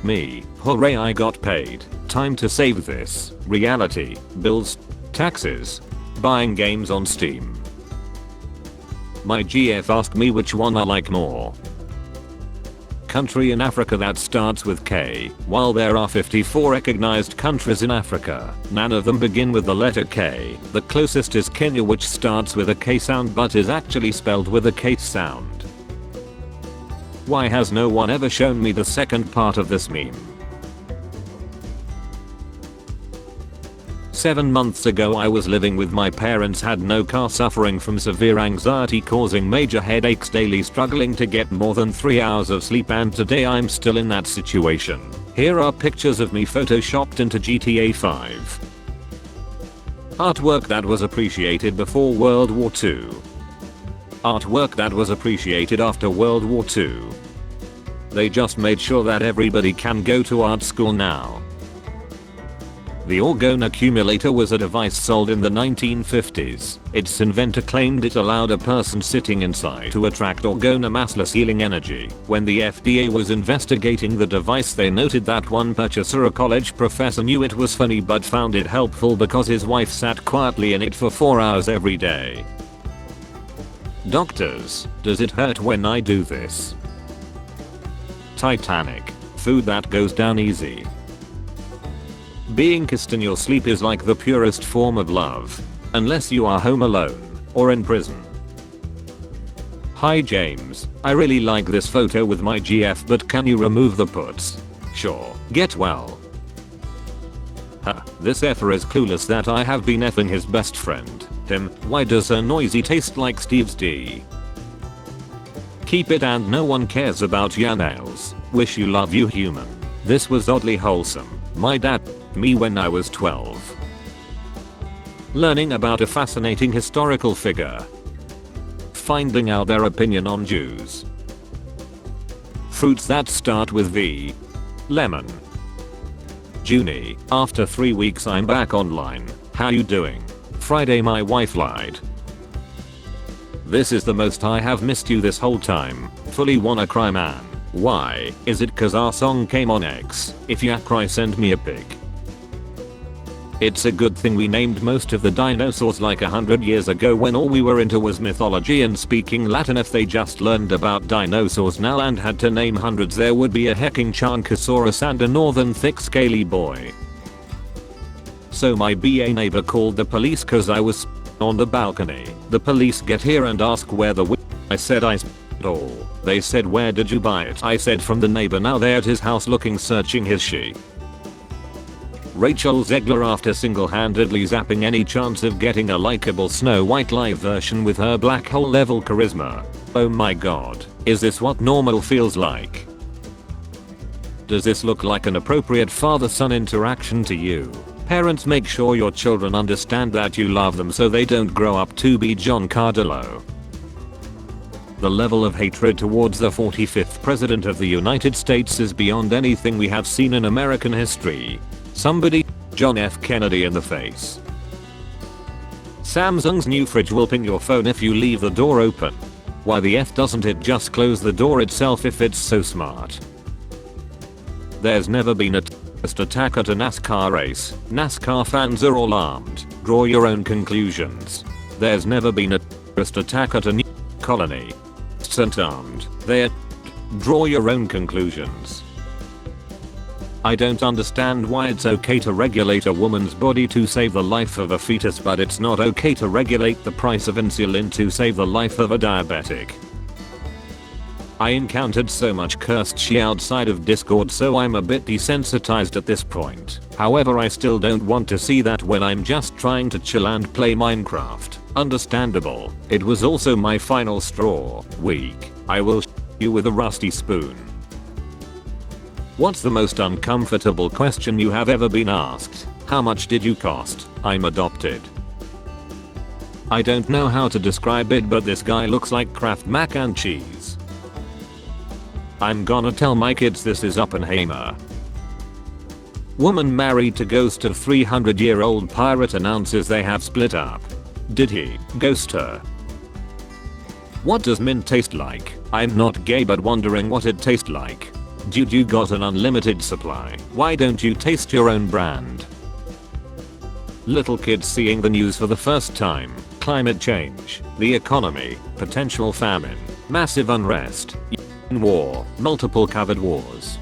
Me, hooray I got paid, time to save this, reality, bills, taxes, buying games on Steam. My GF asked me which one I like more. Country in Africa that starts with K. While there are 54 recognized countries in Africa, none of them begin with the letter K. The closest is Kenya, which starts with a K sound but is actually spelled with a K sound. Why has no one ever shown me the second part of this meme? 7 months ago I was living with my parents, had no car, suffering from severe anxiety causing major headaches, daily struggling to get more than 3 hours of sleep, and today I'm still in that situation. Here are pictures of me photoshopped into GTA 5. Artwork that was appreciated before World War II. Artwork that was appreciated after World War II. They just made sure that everybody can go to art school now. The orgone accumulator was a device sold in the 1950s. Its inventor claimed it allowed a person sitting inside to attract orgone massless healing energy. When the FDA was investigating the device, they noted that one purchaser, a college professor, knew it was funny but found it helpful because his wife sat quietly in it for 4 hours every day. Doctors, does it hurt when I do this? Titanic, food that goes down easy. Being kissed in your sleep is like the purest form of love. Unless you are home alone or in prison. Hi James, I really like this photo with my GF, but can you remove the puts? Sure, get well. Huh, this effer is clueless that I have been effing his best friend. Tim, why does her noisy taste like Steve's D? Keep it and no one cares about your nails. Wish you love you human. This was oddly wholesome. My dad me when I was 12. Learning about a fascinating historical figure. Finding out their opinion on Jews. Fruits that start with V. Lemon. Junie, after 3 weeks I'm back online. How you doing? Friday my wife lied. This is the most I have missed you this whole time. Fully wanna cry man. Why? Is it cause our song came on X? If ya cry send me a pic. It's a good thing we named most of the dinosaurs like 100 years ago when all we were into was mythology and speaking Latin. If they just learned about dinosaurs now and had to name hundreds, there would be a hecking Chunkosaurus and a northern thick scaly boy. So my BA neighbor called the police cause I was on the balcony. The police get here and ask where the I said I all. They said where did you buy it? I said from the neighbor. Now they're at his house looking, searching his she. Rachel Zegler, after single-handedly zapping any chance of getting a likable Snow White live version with her black hole level charisma. Oh my god, is this what normal feels like? Does this look like an appropriate father-son interaction to you? Parents, make sure your children understand that you love them so they don't grow up to be John Cardillo. The level of hatred towards the 45th President of the United States is beyond anything we have seen in American history. Somebody John F. Kennedy in the face. Samsung's new fridge will ping your phone if you leave the door open. Why the F doesn't it just close the door itself if it's so smart? There's never been a terrorist attack at a NASCAR race. NASCAR fans are all armed. Draw your own conclusions. There's never been a terrorist attack at a new colony. Aren't armed. They're draw your own conclusions. I don't understand why it's okay to regulate a woman's body to save the life of a fetus, but it's not okay to regulate the price of insulin to save the life of a diabetic. I encountered so much cursed shit outside of Discord, so I'm a bit desensitized at this point. However, I still don't want to see that when I'm just trying to chill and play Minecraft. Understandable. It was also my final straw. Weak. I will you with a rusty spoon. What's the most uncomfortable question you have ever been asked? How much did you cost? I'm adopted. I don't know how to describe it, but this guy looks like Kraft mac and cheese. I'm gonna tell my kids this is Oppenheimer. Woman married to ghost of 300-year-old pirate announces they have split up. Did he ghost her? What does mint taste like? I'm not gay but wondering what it tastes like. Dude, you got an unlimited supply. Why don't you taste your own brand? Little kids seeing the news for the first time. Climate change, the economy, potential famine, massive unrest, war, multiple covered wars.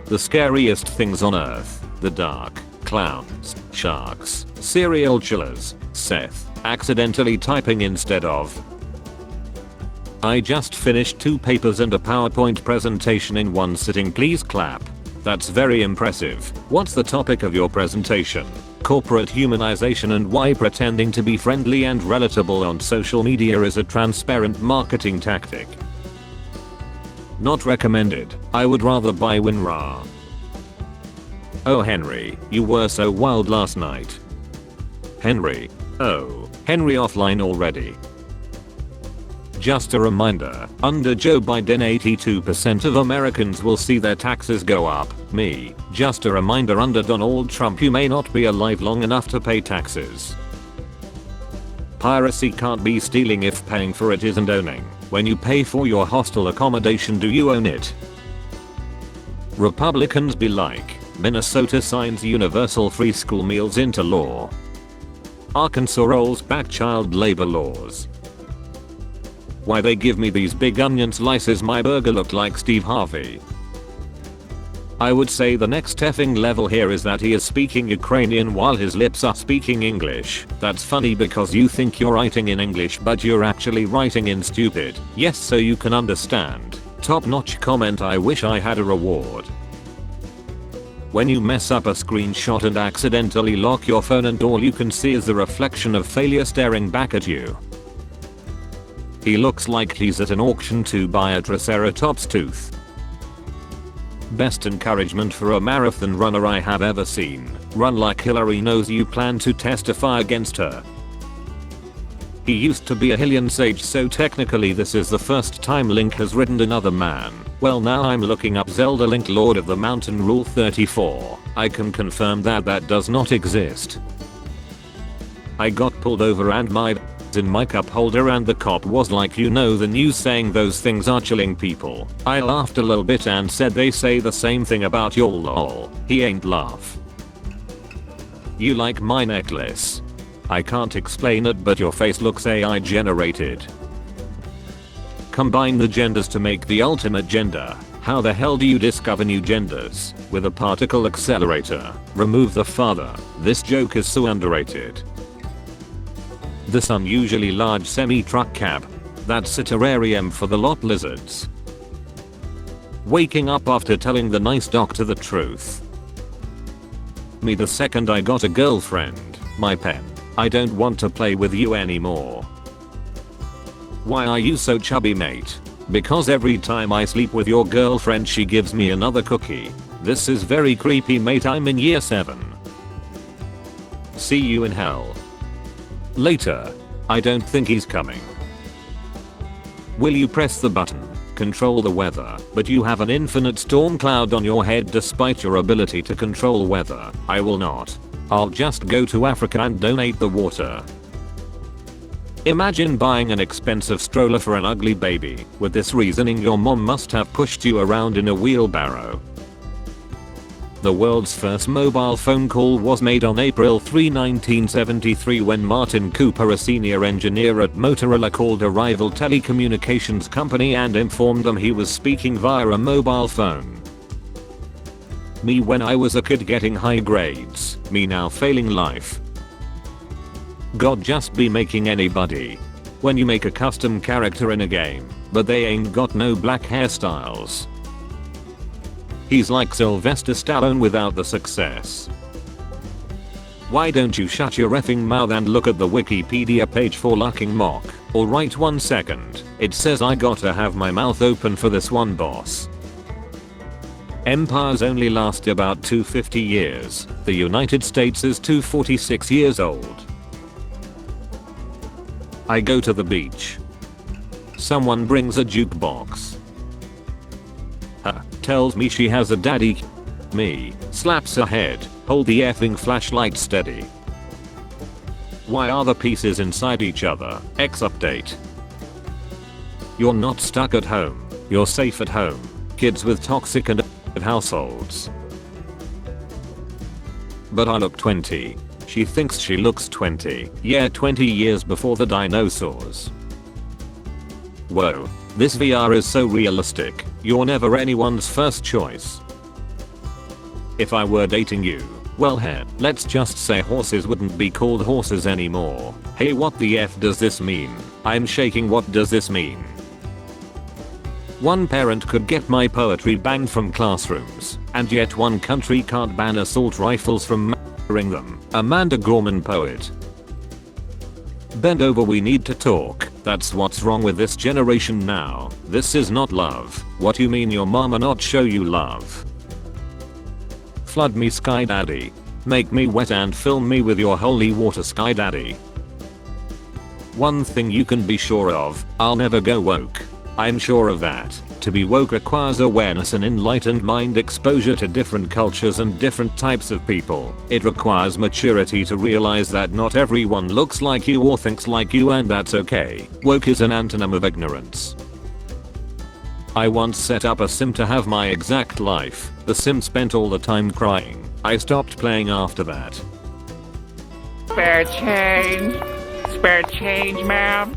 The scariest things on earth, the dark, clowns, sharks, serial killers, Seth, accidentally typing instead of. I just finished 2 papers and a PowerPoint presentation in one sitting, please clap. That's very impressive. What's the topic of your presentation? Corporate humanization and why pretending to be friendly and relatable on social media is a transparent marketing tactic. Not recommended. I would rather buy WinRAR. Oh Henry, you were so wild last night. Henry. Oh, Henry offline already. Just a reminder, under Joe Biden 82% of Americans will see their taxes go up. Me. Just a reminder, under Donald Trump you may not be alive long enough to pay taxes. Piracy can't be stealing if paying for it isn't owning. When you pay for your hostel accommodation, do you own it? Republicans be like, Minnesota signs universal free school meals into law. Arkansas rolls back child labor laws. Why they give me these big onion slices? My burger looked like Steve Harvey. I would say the next effing level here is that he is speaking Ukrainian while his lips are speaking English. That's funny because you think you're writing in English but you're actually writing in stupid. Yes, so you can understand. Top notch comment. I wish I had a reward. When you mess up a screenshot and accidentally lock your phone and all you can see is the reflection of failure staring back at you. He looks like he's at an auction to buy a Triceratops tooth. Best encouragement for a marathon runner I have ever seen. Run like Hillary knows you plan to testify against her. He used to be a Hylian sage, so technically this is the first time Link has ridden another man. Well, now I'm looking up Zelda Link Lord of the Mountain Rule 34. I can confirm that that does not exist. I got pulled over and my in my cup holder and the cop was like, you know the news saying those things are chilling people. I laughed a little bit and said they say the same thing about your lol. He ain't laugh. You like my necklace? I can't explain it but your face looks AI generated. Combine the genders to make the ultimate gender. How the hell do you discover new genders? With a particle accelerator. Remove the father. This joke is so underrated. This unusually large semi-truck cab. That's a terrarium for the lot lizards. Waking up after telling the nice doctor the truth. Me the second I got a girlfriend. My pen. I don't want to play with you anymore. Why are you so chubby, mate? Because every time I sleep with your girlfriend she gives me another cookie. This is very creepy, mate. I'm in year 7. See you in hell. Later. I don't think he's coming. Will you press the button? Control the weather, but you have an infinite storm cloud on your head despite your ability to control weather. I will not. I'll just go to Africa and donate the water. Imagine buying an expensive stroller for an ugly baby. With this reasoning your mom must have pushed you around in a wheelbarrow. The world's first mobile phone call was made on April 3, 1973 when Martin Cooper, a senior engineer at Motorola, called a rival telecommunications company and informed them he was speaking via a mobile phone. Me when I was a kid getting high grades, me now failing life. God just be making anybody. When you make a custom character in a game, but they ain't got no black hairstyles. He's like Sylvester Stallone without the success. Why don't you shut your effing mouth and look at the Wikipedia page for Lucking Mock? Alright, 1 second. It says I gotta have my mouth open for this one, boss. Empires only last about 250 years. The United States is 246 years old. I go to the beach. Someone brings a jukebox. Tells me she has a daddy. Me. Slaps her head. Hold the effing flashlight steady. Why are the pieces inside each other? X update. You're not stuck at home. You're safe at home. kids with toxic and abusive households. But I look 20. She thinks she looks 20. Yeah, 20 years before the dinosaurs. Whoa. This VR is so realistic. You're never anyone's first choice. If I were dating you, well heck, let's just say horses wouldn't be called horses anymore. Hey, what the F does this mean? I'm shaking. What does this mean? One parent could get my poetry banned from classrooms, and yet one country can't ban assault rifles from murdering them. Amanda Gorman, poet. Bend over, we need to talk. That's what's wrong with this generation now. This is not love. What you mean your mama not show you love? Flood me, Sky Daddy. Make me wet and fill me with your holy water, Sky Daddy. One thing you can be sure of, I'll never go woke. I'm sure of that. To be woke requires awareness and enlightened mind, exposure to different cultures and different types of people. It requires maturity to realize that not everyone looks like you or thinks like you, and that's okay. Woke is an antonym of ignorance. I once set up a sim to have my exact life. The sim spent all the time crying. I stopped playing after that. Spare change. Spare change, ma'am.